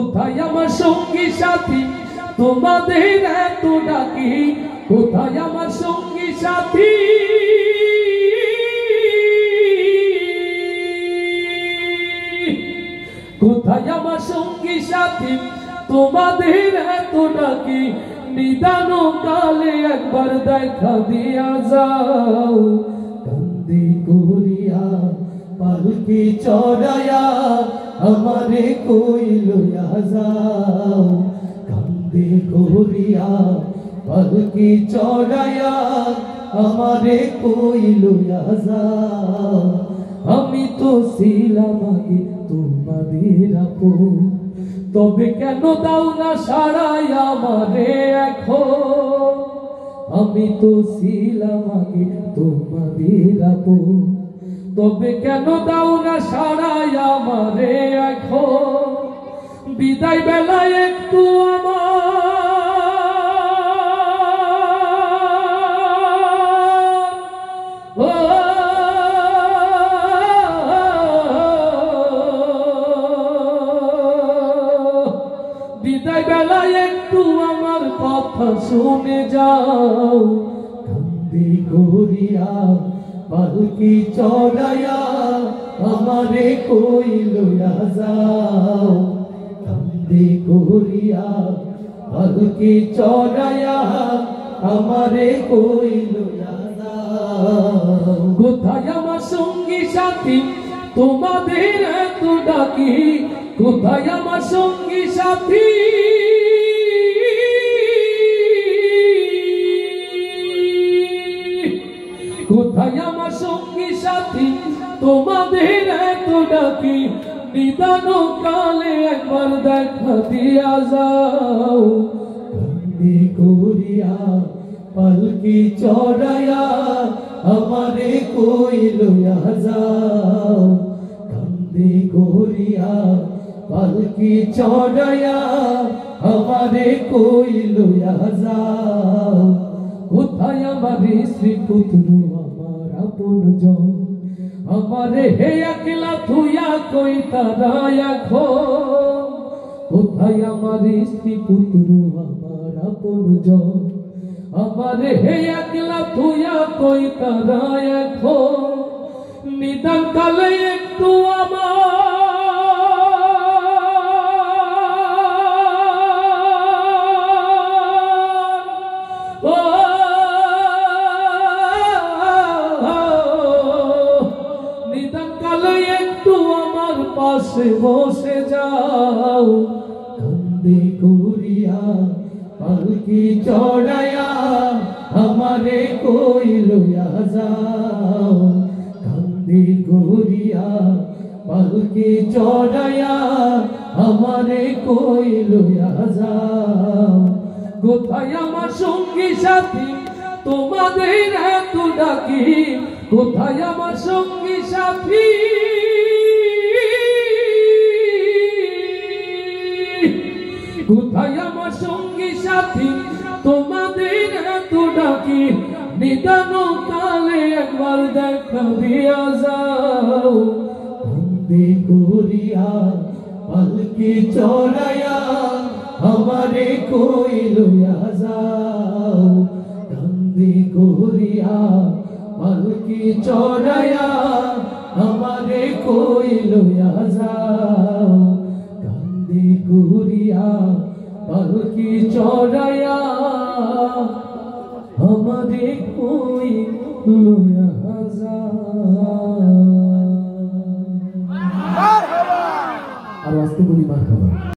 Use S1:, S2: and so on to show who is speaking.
S1: কোথায় আমার সঙ্গী সাথী তোমাদের এত ডাকি, কোথায় আমার সঙ্গী সাথী, কোথায় আমার সঙ্গী সাথী তোমাদের এত ডাকি, নিদান কালে একবার দেখা দিয়া যাও। কান্দি করিয়া পালকি চড়াইয়া আমারে কই লইয়া যাও। কান্দি করিয়া পালকি চড়াইয়া আমারে কই লইয়া যাও। আমি তো ছিলাম আগে তোমাদের আপন, তবে কেন দাও না সারাই আমারে এখন। আমি তো ছিলাম আগে তোমাদের আপন, তবে কেন দাও না সারাই আমারে এখন। বিদায় বেলায় একটু বিদায় বেলায় একটু আমার কথা শুনে যাও। কান্দি করিয়া পালকি চড়াইয়া আমারে কই লইয়া যাও। কান্দি করিয়া পালকি চড়াইয়া আমারে কই লইয়া যাও। কোথায় আমার সঙ্গী সাথী তোমাদের এত ডাকি, কোথায় আমার সঙ্গী সাথী, কোথায় আমার সঙ্গী সাথী তোমাদের এত ডাকি, নিদান কালে একবার দেখা দিয়া যাও। কান্দি করিয়া পালকি চড়াইয়া আমারে কই লইয়া যাও। কান্দি করিয়া পালকি চড়াইয়া আমারে কই লইয়া যাও। কোথায় আমার স্ত্রী পুত্র আমার আপনজন, আমারে হে একলা থুইয়া কই তারা এখন। কোথায় আমার স্ত্রী পুত্র আমার আপনজন, আমারে হে একলা থুইয়া কই তারা এখন। নিদান কালে একটু নিদান কালে একটু আমার পাশে বসে যাও। কান্দি করিয়া পালকি চড়াইয়া আমারে কই লইয়া যাও। কান্দি করিয়া পালকি চড়াইয়া আমারে কই লইয়া যাও। কোথায় আমার সঙ্গী সাথী তোমাদের এত ডাকি, কোথায় আমার সঙ্গী সাথী, কোথায় আমার সঙ্গী সাথী তোমাদের এত ডাকি, নিদান কালে একবার দেখা দিয়া যাও। কান্দি করিয়া পালকি চড়াইয়া আমারে কই লইয়া যাও। কান্দি করিয়া পালকি চড়াইয়া আমারে কই লইয়া যাও। কান্দি করিয়া পালকি চড়াইয়া আমারে কই লইয়া যাও। আর আজকে বলি মার খাবার।